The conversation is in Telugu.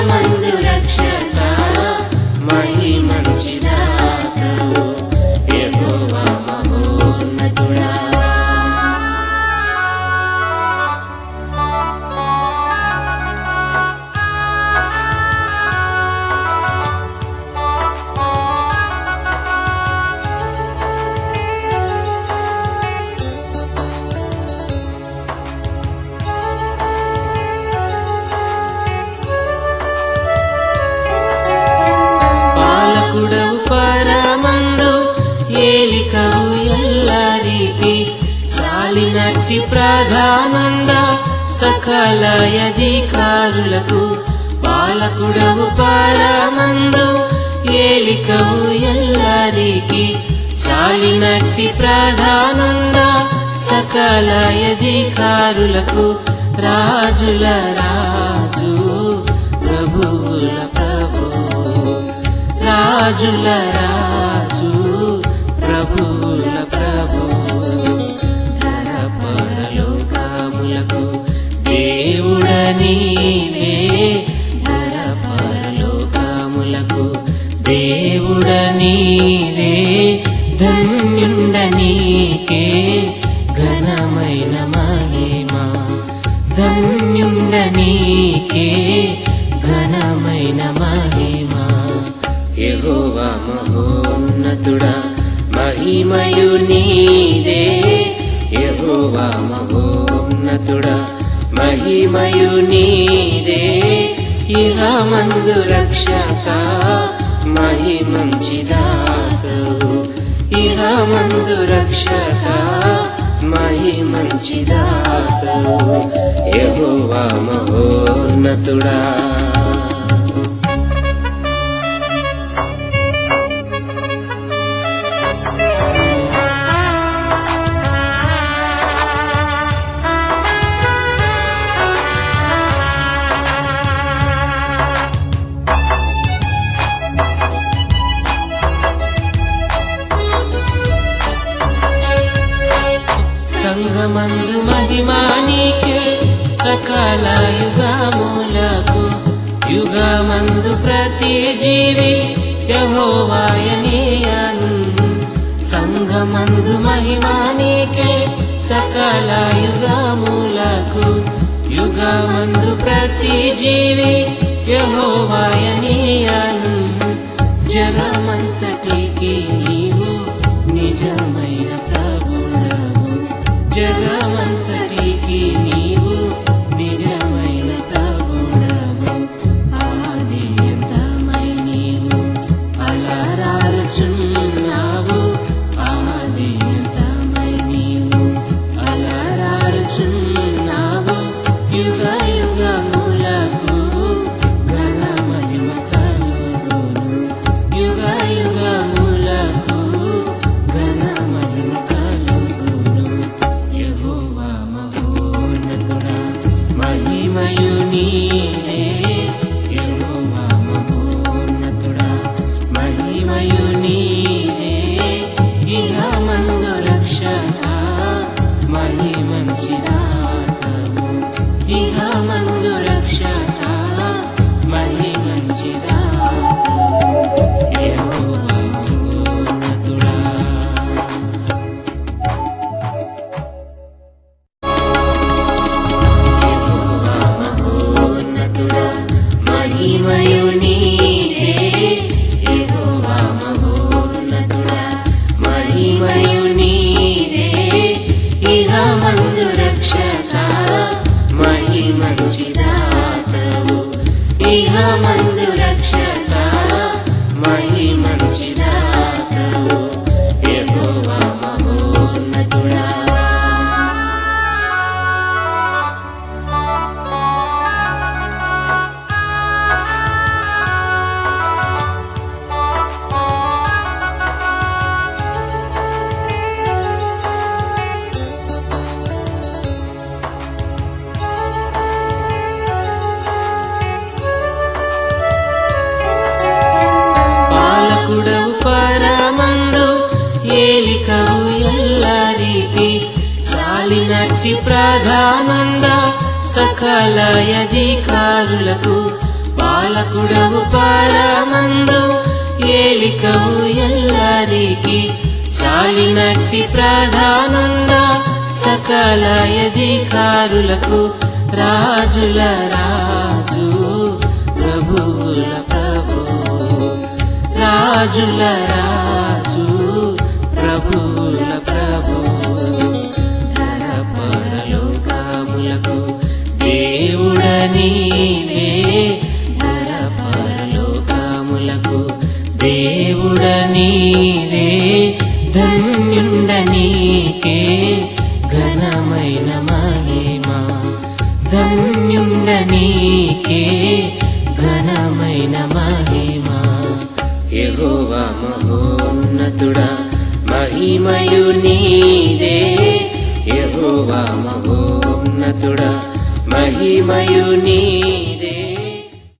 మందు రక్షక మహిమంచిదాతవు యెహోవా మహోన్నతుడా. పాలకుడవు పరమందు ఏలికవు ఎల్లరికి చాలినట్టి ప్రధానంద సకల అధికారులకు. పాలకుడవు పరమందు ఏలికవు ఎల్లరికి చాలినట్టి ప్రధానంద సకల అధికారులకు. రాజుల రాజు ప్రభువుల ప్రభు, రాజుల రాజు ప్రభువుల ప్రభు. ధర పరలోకములకు దేవుడ నీవే, ధర పరలోకములకు దేవుడ నీవే. ధన్యుండ నీకే ఘనమైన మహిమ, ధన్యుండ నీకే ఘనమైన మహిమ. యెహోవా మహోన్నతుడా మహిమయు నీదే, యెహోవా మహోన్నతుడా మహిమయు నీదే. ఇహ మందు రక్షక మహిమంచిదాతవు, ఇహ మందు రక్షక మహిమంచిదాతవు యెహోవా మహోన్నతుడా. సంగమందు మహిమా నీకే సకల యుగములకు. యుగమందు ప్రతి జీవి యెహోవాయనియను. సంగమందు మహిమా నీకే సకల యుగములకు. యుగమందు ప్రతి జీవి యెహోవాయనియను. జగమంతటికి నీవు నిజమైన ప్రభుడవు, జగమంతటికి నీవు నిజమైన ప్రభుడవు. ఆదియంతమై నీవు అలరారుచున్నావు, ఆదియంతమై నీవు అలరారుచున్నావు. యుగ యుగములకు ఘన మహిమ కలుగును, యుగ యుగములకు ఘన మహిమ కలుగును. యెహోవా మహోన్నతుడా మహిమయు నీదే, యెహోవా మహోన్నతుడా మహిమయు నీదే. ఇహ మందు రక్షక మహిమంచిదాతవు, ఇహ మందు రక్షక మహిమంచిదాతవు యెహోవా మహోన్నతుడా. మహిమయు నీదే, యెహోవా మహోన్నతుడా మహిమయు నీదే. ఇహ మందు రక్షక మహిమంచిదాతవు, ఇహ మందు రక్షక మహిమంచిదాతవు యెహోవా మహోన్నతుడా. పాలకుడవు పరమందు ఏలికవు ఎల్లరికి చాలినట్టి ప్రధానంద సకల అధికారులకు. పాలకుడవు పరమందు ఏలికవు ఎల్లరికి చాలినట్టి ప్రధానుండా సకల అధికారులకు రాజుల రాజు ప్రభువుల ప్రభు రాజుల రాజు ప్రభువుల ప్రభు ధర పరలోకములకు దేవుడ నీవే ధర పరలోకములకు దేవుడ నీవే ధన్యుండ నీకే ఘనమైన మహిమ ధన్యుండ నీకే ఘనమైన మహిమ యెహోవా మహోన్నతుడా మహిమయు నీదే యెహోవా మహోన్నతుడా మహిమయు నీదే